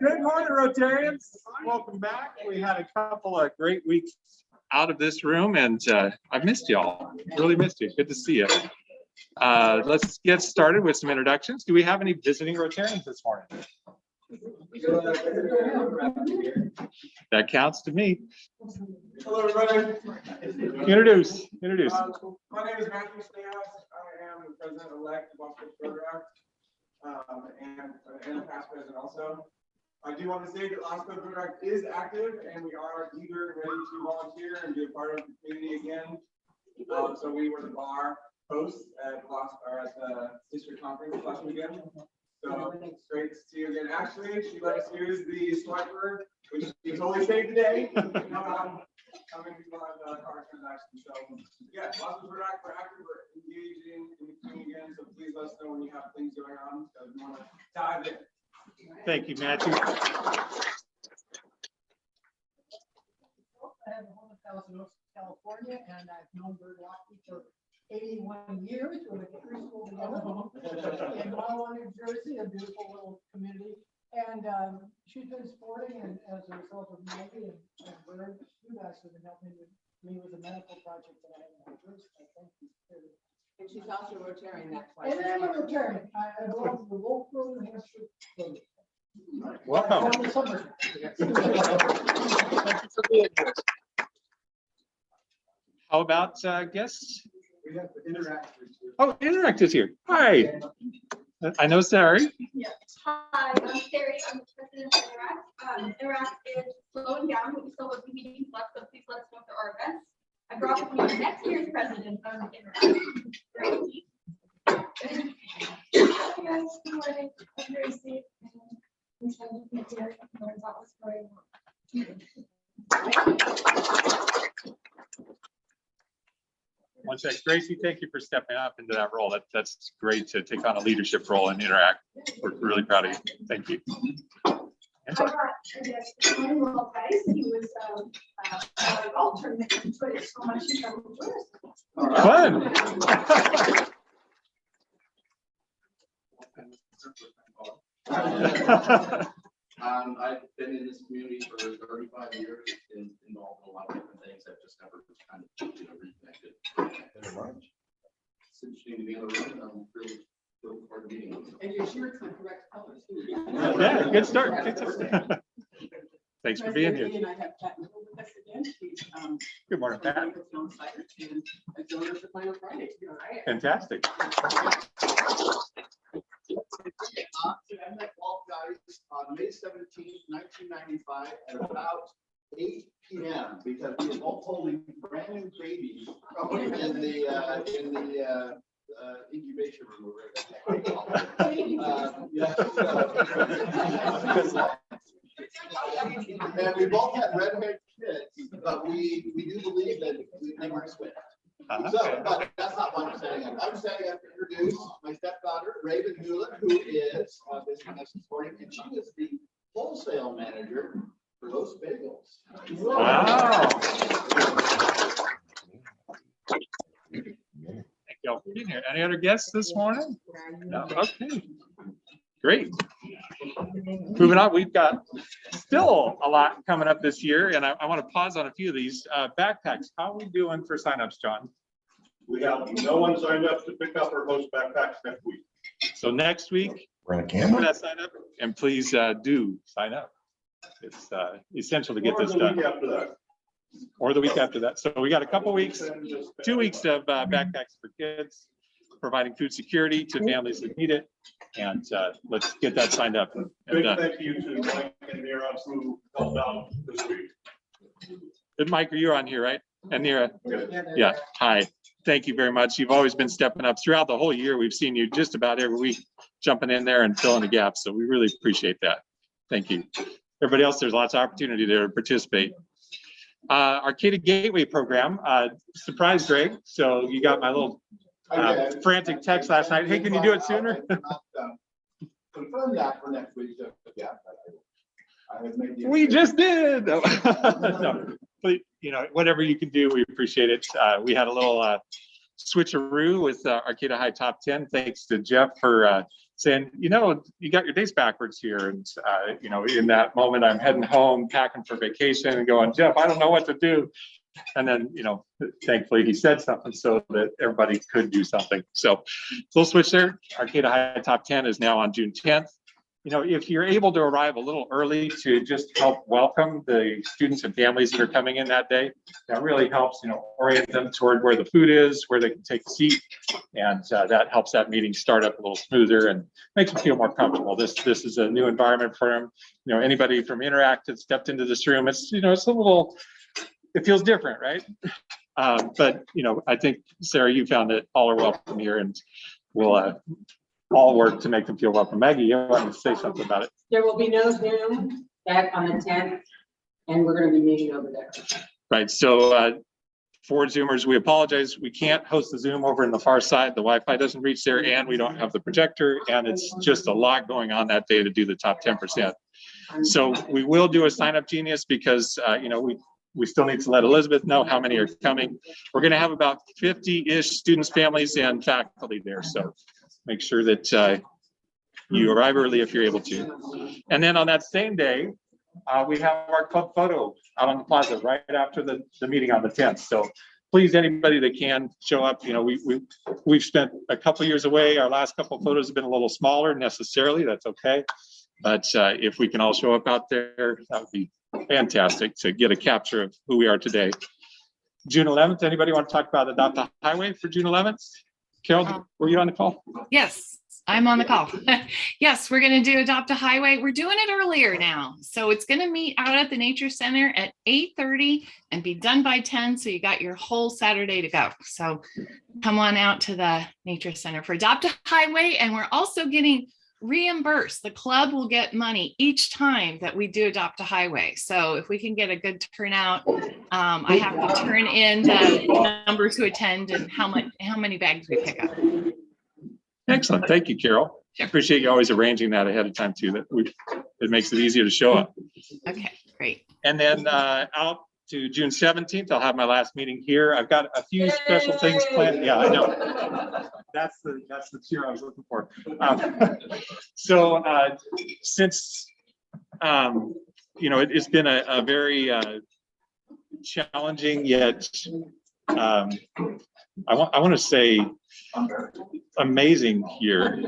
Good morning, Rotarians. Welcome back. We had a couple of great weeks out of this room, and I've missed y'all. Really missed you. Good to see you. Let's get started with some introductions. Do we have any visiting Rotarians this morning? That counts to me. Hello, everybody. Introduce. My name is Matthew Sneas. I am the president-elect of Boston Rotary, and the past president also. I do want to say that Boston Rotary is active, and we are eager and ready to volunteer and be a part of the community again. So we were the bar hosts at the district conference last weekend. So it's great to see you again. Actually, she let us use the swiper, which is only saved today. How many people have card transactions? So yeah, Boston Rotary, we're active, we're engaging in the community again. So please let us know when you have things going on. So we want to dive in. Thank you, Matthew. I have a home in Thousand Oaks, California, and I've known Bird Lockheed for 81 years. We went to preschool together in Mahwah, New Jersey, a beautiful little community. And she's been supporting, and as a result of Maggie and Bird, you guys have been helping me with the medical project that I have in my first. I thank you. And she's also Rotarian, that's why. And I'm a Rotarian. I belong to the local New Hampshire program. Welcome. How about guests? We have the Interact. Oh, Interact is here. Hi. I know Sari. Yeah. Hi, I'm Carrie. I'm the president of Interact. Interact is slowing down, but we still have meetings left, so please let us know if there are events. I brought with me next year's president of Interact, Gracie. Hi guys, good morning. I'm Gracie. I'm trying to make here. Learn about what's going on. One sec. Gracie, thank you for stepping up into that role. That's great to take on a leadership role and Interact. We're really proud of you. Thank you. I brought, I guess, my little guys. He was a golf tournament and enjoyed it so much. He traveled with us. Fun. I've been in this community for 35 years and involved in a lot of different things. I've just never kind of reconnected. It's interesting to be in the room, and I'm really looking forward to meeting you. And your shirt's the correct colors. Yeah, good start. Good start. Thanks for being here. And I have Pat with us again. She's, Good morning, Pat. and a donor for Final Friday. All right. Fantastic. I met Walt guys on May 17th, 1995 at about 8 p.m. because we were both holding brand new babies in the incubation room. And we both had red-haired kids, but we do believe that they weren't switched. So, but that's not why I'm standing up. I'm standing up to introduce my stepdaughter, Raven Hewlett, who is basically supporting, and she is the wholesale manager for those bagels. Wow. Thank you all for being here. Any other guests this morning? No. Okay. Great. Moving on, we've got still a lot coming up this year, and I want to pause on a few of these. Backpacks, how are we doing for signups, John? We have no one signed up to pick up or host backpacks next week. So next week, Run a for camera. that sign up, and please do sign up. It's essential to get Or this the done. week after that. Or the week after that. So we got a couple weeks, 2 weeks of backpacks for kids, providing food security to families that need it. And let's get that signed up. Big thank you to Mike and Mira who helped out this week. Good, Mike, are you on here, right? And Nira? Yeah, hi. Thank you very much. You've always been stepping up throughout the whole year. We've seen you just about every week jumping in there and filling the gaps. So we really appreciate that. Thank you. Everybody else, there's lots of opportunity to participate. Arcata Gateway program, surprise, Greg. So you got my little frantic text last night. Hey, can you do it sooner? Confirm that for next week. So, yeah, I have made We just did. No, but, you know, whatever you can do, we appreciate it. We had a little switcheroo with Arcata High Top 10. Thanks to Jeff for saying, you know, you got your dates backwards here. And, you know, in that moment, I'm heading home, packing for vacation and going, Jeff, I don't know what to do. And then, you know, thankfully he said something so that everybody could do something. So we'll switch there. Arcata High Top 10 is now on June 10th. You know, if you're able to arrive a little early to just help welcome the students and families that are coming in that day, that really helps, you know, orient them toward where the food is, where they can take a seat. And that helps that meeting start up a little smoother and makes them feel more comfortable. This is a new environment for them. You know, anybody from Interact that stepped into this room, it's, you know, it's a little, it feels different, right? But, you know, I think, Sarah, you found it all are welcome here, and we'll all work to make them feel welcome. Maggie, you want to say something about it? There will be no Zoom back on the 10th, and we're going to be meeting over there. Right. So for Zoomers, we apologize. We can't host the Zoom over in the far side. The Wi-Fi doesn't reach there, and we don't have the projector, and it's just a lot going on that day to do the top 10%. So we will do a sign up genius because, you know, we still need to let Elizabeth know how many are coming. We're going to have about 50-ish students, families, and faculty there. So make sure that you arrive early if you're able to. And then on that same day, we have our club photo out on the plaza right after the meeting on the 10th. So please, anybody that can show up. You know, we've spent a couple years away. Our last couple of photos have been a little smaller necessarily. That's okay. But if we can all show up out there, that would be fantastic to get a capture of who we are today. June 11th, anybody want to talk about Adopt a Highway for June 11th? Carol, were you on the call? Yes, I'm on the call. Yes, we're going to do Adopt a Highway. We're doing it earlier now. So it's going to meet out at the Nature Center at 8:30 and be done by 10. So you got your whole Saturday to go. So come on out to the Nature Center for Adopt a Highway. And we're also getting reimbursed. The club will get money each time that we do Adopt a Highway. So if we can get a good turnout, I have to turn in the numbers who attend and how many bags we pick up. Excellent. Thank you, Carol. I appreciate you always arranging that ahead of time too. It makes it easier to show up. Okay, great. And then out to June 17th, I'll have my last meeting here. I've got a few special things planned. Yeah, I know. That's the cheer I was looking for. So since you know, it's been a very challenging yet I want to say amazing year.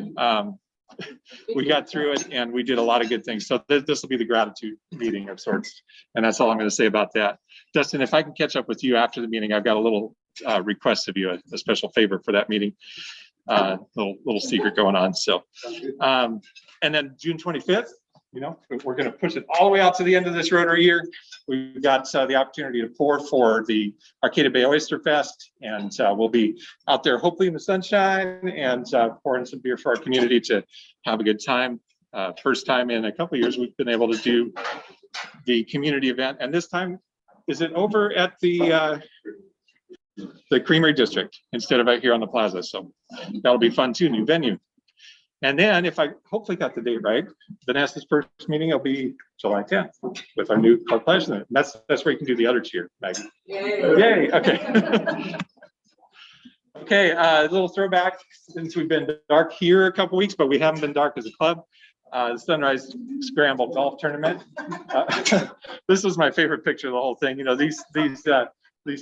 We got through it and we did a lot of good things. So this will be the gratitude meeting of sorts. And that's all I'm going to say about that. Dustin, if I can catch up with you after the meeting, I've got a little request of you, a special favor for that meeting. Little secret going on. So, and then June 25th, you know, we're going to push it all the way out to the end of this Rotary Year. We've got the opportunity to pour for the Arcata Bay Oyster Fest, and we'll be out there hopefully in the sunshine and pouring some beer for our community to have a good time. First time in a couple of years we've been able to do the community event, and this time is it over at the Creamery District instead of out here on the plaza. So that'll be fun too, new venue. And then if I hopefully got the date right, Vanessa's first meeting will be July 10th with our new club president. That's where you can do the other cheer, Maggie. Yay. Yay. Okay. Okay, a little throwback since we've been dark here a couple weeks, but we haven't been dark as a club. The Sunrise Scramble Golf Tournament. This was my favorite picture of the whole thing. You know, these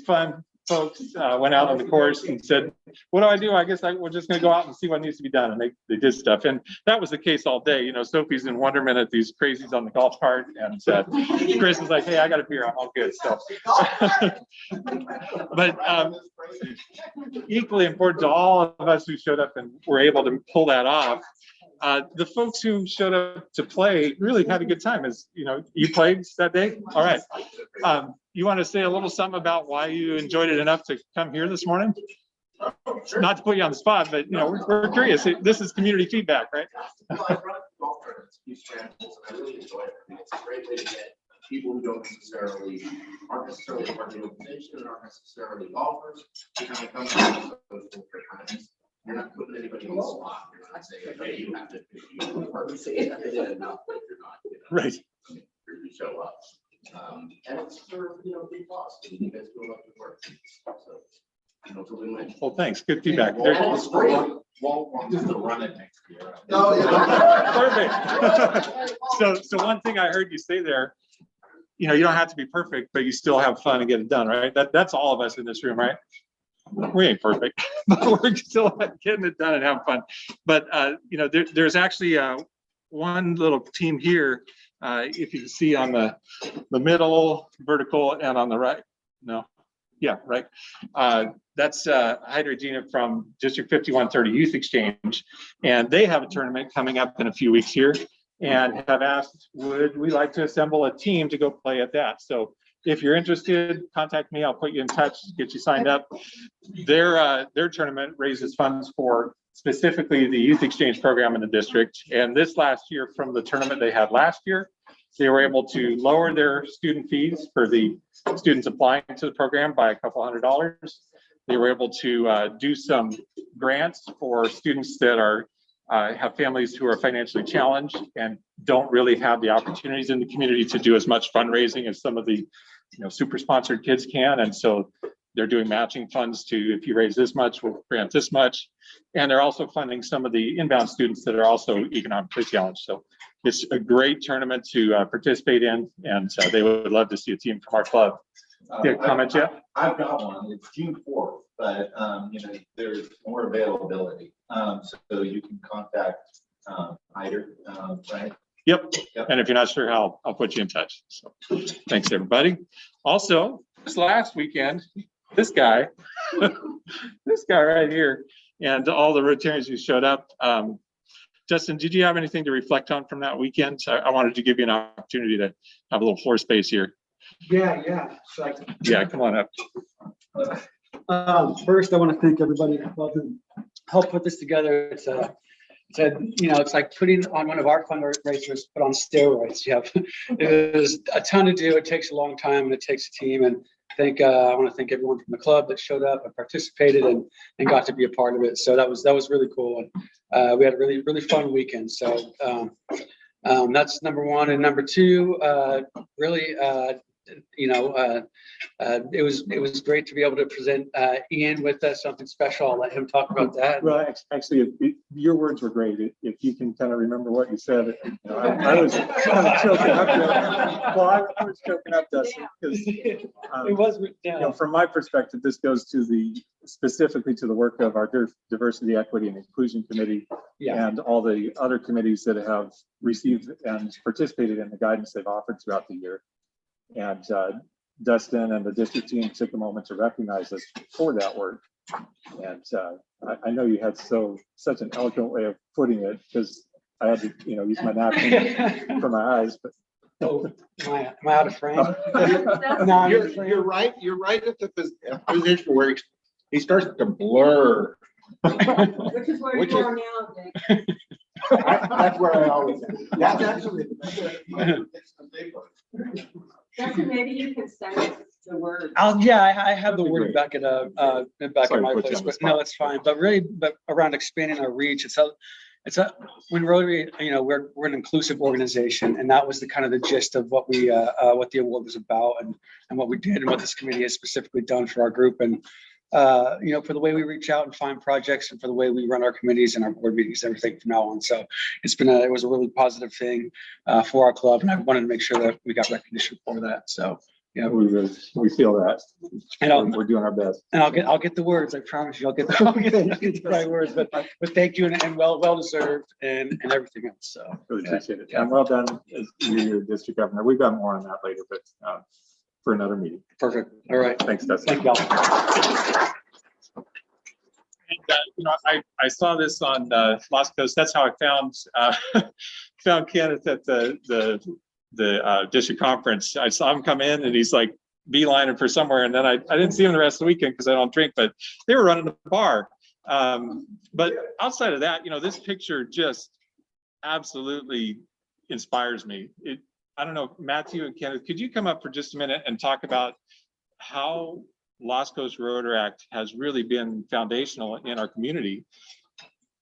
fun folks went out on the course and said, what do I do? I guess we're just going to go out and see what needs to be done. And they did stuff. And that was the case all day. You know, Sophie's in wonderment at these crazies on the golf cart. And Chris is like, hey, I got a beer. I'm all good. So, but equally important to all of us who showed up and were able to pull that off, the folks who showed up to play really had a good time. As you know, you played that day. All right. You want to say a little something about why you enjoyed it enough to come here this morning? Not to put you on the spot, but you know, we're curious. This is community feedback, right? Well, I run golf tournaments, huge scrambles, and I really enjoy it. I mean, it's a great way to get people who aren't necessarily part of the organization and aren't necessarily golfers to kind of come to those tournaments. You're not putting anybody on the spot. You're not saying, hey, you have to it enough, but you're not, you know, right. You show up. And it's for, you know, big cost. You guys go up to work. So Well, thanks. Good feedback. We'll just run it next year. Oh, perfect. So one thing I heard you say there, you know, you don't have to be perfect, but you still have fun and get it done, right? That's all of us in this room, right? We ain't perfect, but we're still getting it done and having fun. But you know, there's actually one little team here. If you can see on the middle vertical and on the right, no, yeah, right. That's Hydrogena from District 5130 Youth Exchange, and they have a tournament coming up in a few weeks here, and have asked, would we like to assemble a team to go play at that? So if you're interested, contact me. I'll put you in touch, get you signed up. Their tournament raises funds for specifically the youth exchange program in the district. And this last year, from the tournament they had last year, they were able to lower their student fees for the students applying to the program by a couple $100. They were able to do some grants for students that are have families who are financially challenged and don't really have the opportunities in the community to do as much fundraising as some of the, you know, super sponsored kids can. And so they're doing matching funds to, if you raise this much, we'll grant this much. And they're also funding some of the inbound students that are also economically challenged. So it's a great tournament to participate in, and they would love to see a team from our club. Yeah, comment yet? I've got one. It's June 4th, but you know, there's more availability. So you can contact Hyder, right? Yep. And if you're not sure how, I'll put you in touch. So thanks, everybody. Also, this last weekend, this guy right here, and all the Rotarians who showed up. Dustin, did you have anything to reflect on from that weekend? I wanted to give you an opportunity to have a little floor space here. Yeah. Yeah, come on up. First, I want to thank everybody who helped put this together. It's you know, it's like putting on one of our fundraisers, but on steroids. You have, there's a ton to do. It takes a long time and it takes a team. And I want to thank everyone from the club that showed up and participated and got to be a part of it. So that was really cool. And we had a really fun weekend. So that's number one. And number two, really, you know, it was great to be able to present Ian with something special. I'll let him talk about that. Well, actually, your words were great. If you can kind of remember what you said, you know, I was kind of choking up. Well, I was choking up, Dustin, because It was, you know, from my perspective, this goes to specifically to the work of our Diversity, Equity, and Inclusion Committee, and all the other committees that have received and participated in the guidance they've offered throughout the year. And Dustin and the district team took a moment to recognize us for that work. And I know you had such an eloquent way of putting it, because I had to, you know, use my napkin for my eyes. But am I out of frame? No, you're right. You're right at the position where he starts to blur. Which is where you are now, Dick. That's where I always am. That's actually. Dustin, maybe you can send us the word. I have the word back at back in my Sorry to put you place, on the but spot. no, it's fine. But really, around expanding our reach, when Rotary, you know, we're an inclusive organization, and that was the kind of the gist of what the award was about, and what we did, and what this committee has specifically done for our group, and you know, for the way we reach out and find projects, and for the way we run our committees and our board meetings, everything from now on. So it was a really positive thing for our club, and I wanted to make sure that we got recognition for that. So yeah, we feel that, and we're doing our best. And I'll get the words. I promise you, I'll get the right words. But thank you, and well deserved, and everything else. So Really appreciate it. And well done as your district governor. We've got more on that later, but for another meeting. Perfect. All right. Thanks, Dustin. Thank y'all. And, you know, I saw this on Las Coast. That's how I found Kenneth at the district conference. I saw him come in, and he's like beelining for somewhere, and then I didn't see him the rest of the weekend because I don't drink, but they were running the bar. But outside of that, you know, this picture just absolutely inspires me. I don't know, Matthew and Kenneth, could you come up for just a minute and talk about how Las Coast Rotaract has really been foundational in our community?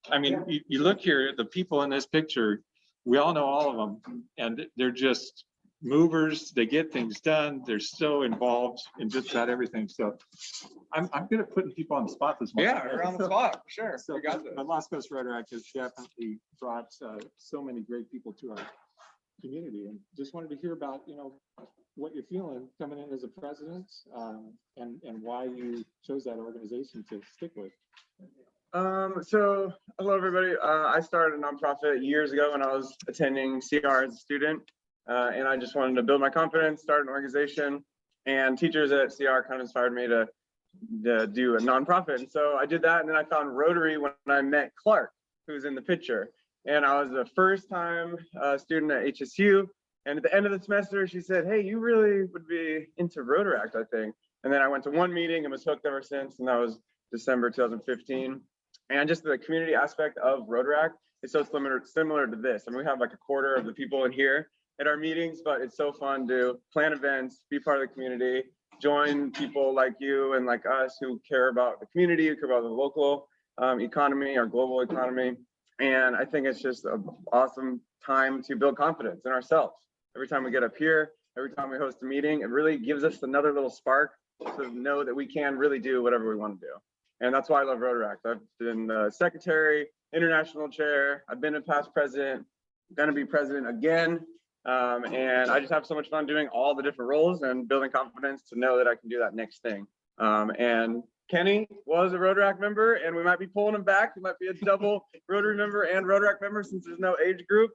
I mean, you look here, the people in this picture, we all know all of them, and they're just movers. They get things done. They're so involved in just about everything. So I'm good at putting people on the spot this morning. Yeah, we're on the spot, for sure. So, We got this. but Las Coast Rotary has definitely brought so many great people to our community, and just wanted to hear about, what you're feeling coming in as a president, and why you chose that organization to stick with. So hello, everybody. I started a nonprofit years ago when I was attending CR as a student. And I just wanted to build my confidence, start an organization, and teachers at CR kind of inspired me to do a nonprofit. And so I did that, and then I found Rotary when I met Clark, who's in the picture. And I was a first-time student at HSU. And at the end of the semester, she said, "Hey, you really would be into Rotaract, I think." And then I went to one meeting and was hooked ever since, and that was December 2015. And just the community aspect of Rotaract is so similar to this. I mean, we have like a quarter of the people in here at our meetings, but it's so fun to plan events, be part of the community, join people like you and like us who care about the community, who care about the local economy, our global economy. And I think it's just an awesome time to build confidence in ourselves. Every time we get up here, every time we host a meeting, it really gives us another little spark to know that we can really do whatever we want to do. And that's why I love Rotaract. I've been the secretary, international chair. I've been a past president, gonna be president again. And I just have so much fun doing all the different roles and building confidence to know that I can do that next thing. And Kenny was a Rotaract member, and we might be pulling him back. He might be a double Rotary member and Rotaract member since there's no age group.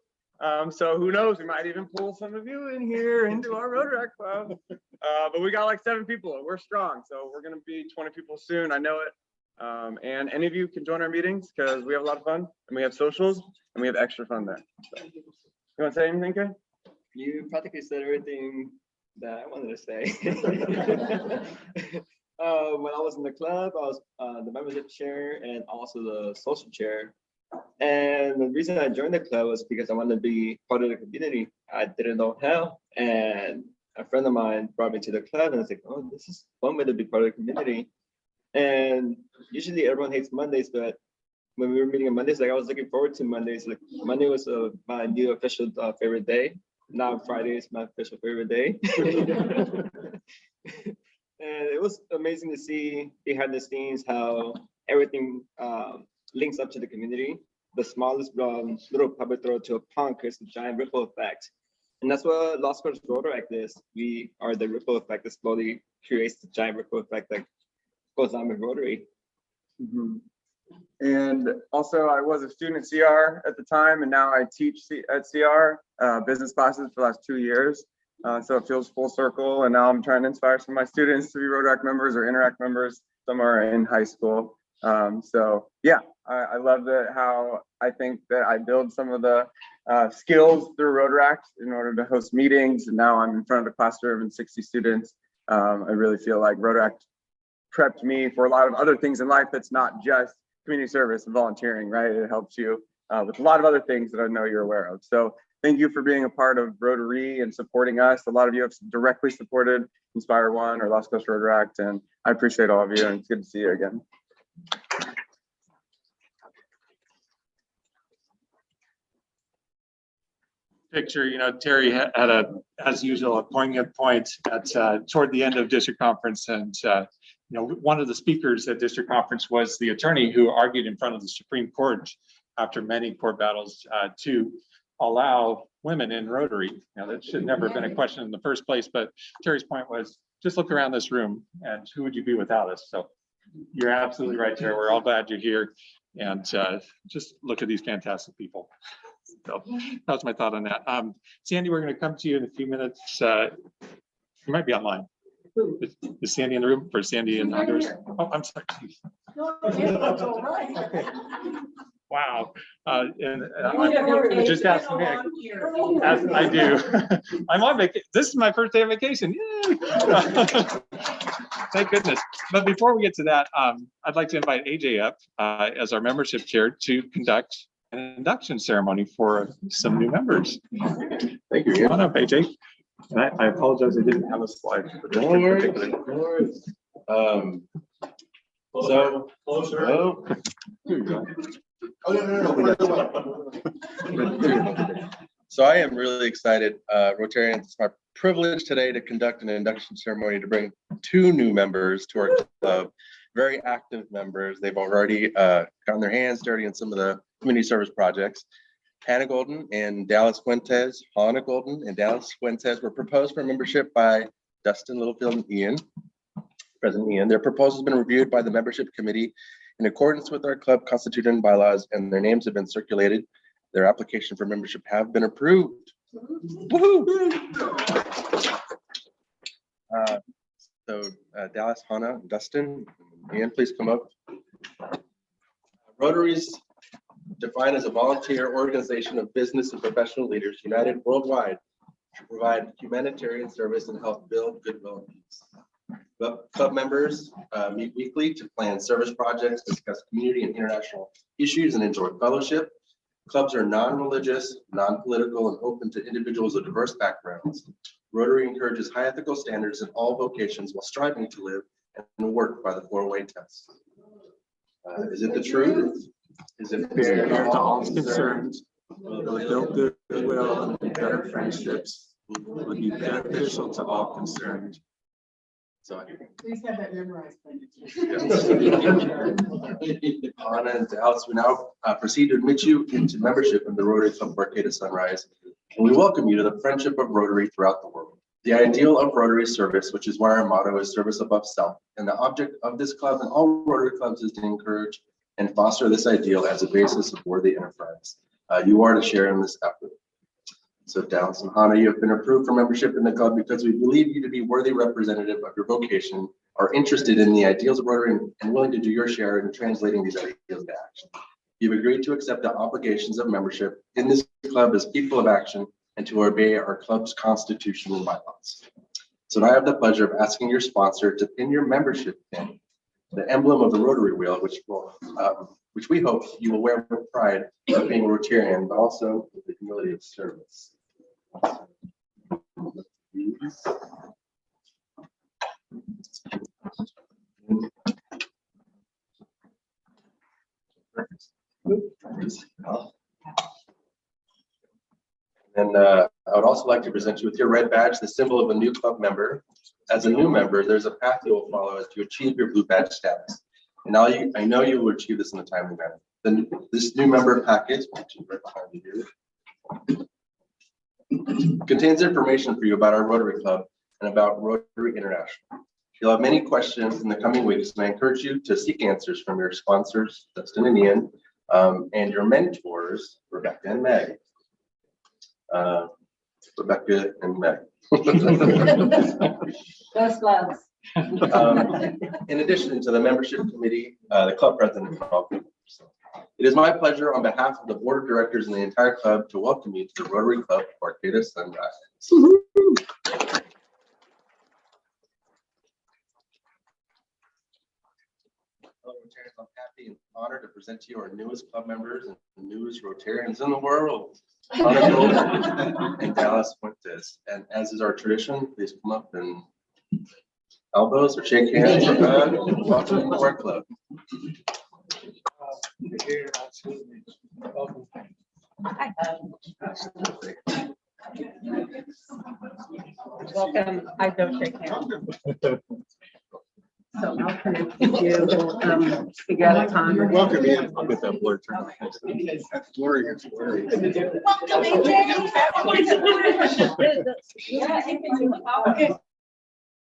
So who knows, we might even pull some of you in here into our Rotaract club. But we got like 7 people, we're strong. So we're gonna be 20 people soon, I know it. And any of you can join our meetings because we have a lot of fun, and we have socials, and we have extra fun there. So, you wanna say anything, Ken? You practically said everything that I wanted to say. When I was in the club, I was the membership chair and also the social chair. And the reason I joined the club was because I wanted to be part of the community. I didn't know how, and a friend of mine brought me to the club, and I was like, "Oh, this is one way to be part of the community." And usually everyone hates Mondays, but when we were meeting on Mondays, like I was looking forward to Mondays. Like Monday was my new official favorite day. Now Friday is my official favorite day. And it was amazing to see behind the scenes how everything links up to the community. The smallest little pebble throw to a pond creates a giant ripple effect. And that's what Las Coast Rotaract is. We are the ripple effect that slowly creates the giant ripple effect that goes on with Rotary. Mm-hmm. And also I was a student at CR at the time, and now I teach at CR business classes for the last 2 years. So it feels full circle, and now I'm trying to inspire some of my students to be Rotaract members or Interact members. Some are in high school. So yeah, I love how I think that I build some of the skills through Rotaract in order to host meetings. And now I'm in front of a classroom and 60 students. I really feel like Rotaract prepped me for a lot of other things in life that's not just community service and volunteering, right? It helps you with a lot of other things that I know you're aware of. So thank you for being a part of Rotary and supporting us. A lot of you have directly supported Inspire One or Las Coast Rotaract, and I appreciate all of you, and it's good to see you again. Picture, Terry had as usual, a poignant point at toward the end of district conference, and one of the speakers at district conference was the attorney who argued in front of the Supreme Court after many court battles to allow women in Rotary. Now, that should never have been a question in the first place, but Terry's point was just look around this room and who would you be without us? So you're absolutely right, Terry. We're all glad you're here, and just look at these fantastic people. So that was my thought on that. Sandy, we're going to come to you in a few minutes. You might be online. Is Sandy in the room? For Sandy and others? Oh, I'm sorry. No, that's all right. Wow. And I'm just asking Nick, as I do. I'm on vacation. This is my first day of vacation. Yay! Thank goodness. But before we get to that, I'd like to invite AJ up as our membership chair to conduct an induction ceremony for some new members. Thank you. Come on up, AJ. And I apologize, I didn't have a slide. No worries. So closer. Oh. Oh, no. So I am really excited, Rotarians. It's my privilege today to conduct an induction ceremony to bring 2 new members to our club. Very active members. They've already gotten their hands dirty in some of the community service projects. Hannah Golden and Dallas Fuentes. Hannah Golden and Dallas Fuentes were proposed for membership by Dustin Littlefield and Ian, President Ian. Their proposal has been reviewed by the membership committee in accordance with our club constitution and bylaws, and their names have been circulated. Their application for membership have been approved. Woohoo! Dallas, Hannah, Dustin, Ian, please come up. Rotary's defined as a volunteer organization of business and professional leaders united worldwide to provide humanitarian service and help build goodwill and peace. Club members meet weekly to plan service projects, discuss community and international issues, and enjoy fellowship. Clubs are non-religious, non-political, and open to individuals of diverse backgrounds. Rotary encourages high ethical standards in all vocations while striving to live and work by the 4-way test. Is it the truth? Is it fair to all concerned? Will it build goodwill and better friendships? Will it be beneficial to all concerned? So Please have that memorized. Anna and Dallas, we now proceed to admit you into membership in the Rotary Club of Arcata Sunrise, and we welcome you to the friendship of Rotary throughout the world. The ideal of Rotary service, which is why our motto is service above self, and the object of this club and all Rotary clubs is to encourage and foster this ideal as a basis of worthy enterprise. You are to share in this effort. So Dallas and Hannah, you have been approved for membership in the club because we believe you to be worthy representative of your vocation, are interested in the ideals of Rotary, and willing to do your share in translating these ideals to action. You've agreed to accept the obligations of membership in this club as people of action and to obey our club's constitution and bylaws. So now I have the pleasure of asking your sponsor to pin your membership pin, the emblem of the Rotary wheel, which we hope you will wear with pride of being a Rotarian, but also with the humility of service. And I would also like to present you with your red badge, the symbol of a new club member. As a new member, there's a path you will follow as to achieve your blue badge status. And I know you will achieve this in a timely manner. This new member packet, which is right behind you here, contains information for you about our Rotary Club and about Rotary International. You'll have many questions in the coming weeks, and I encourage you to seek answers from your sponsors, Dustin and Ian, and your mentors, Rebecca and Meg. Rebecca and Meg. Those gloves. In addition to the membership committee, the club president, and all members. It is my pleasure on behalf of the board of directors and the entire club to welcome you to the Rotary Club of Arcata Sunrise. Hello, Rotarians. I'm happy and honored to present to you our newest club members and the newest Rotarians in the world, Hannah Golden and Dallas Fuentes. And as is our tradition, please come up and elbows or shake hands. Welcome to our club. Welcome. I don't shake hands. So I'll connect with you, figure out a time. You're welcome in. I'll get that blur turned off. That's blurry. It's blurry. Welcome, AJ. Yeah,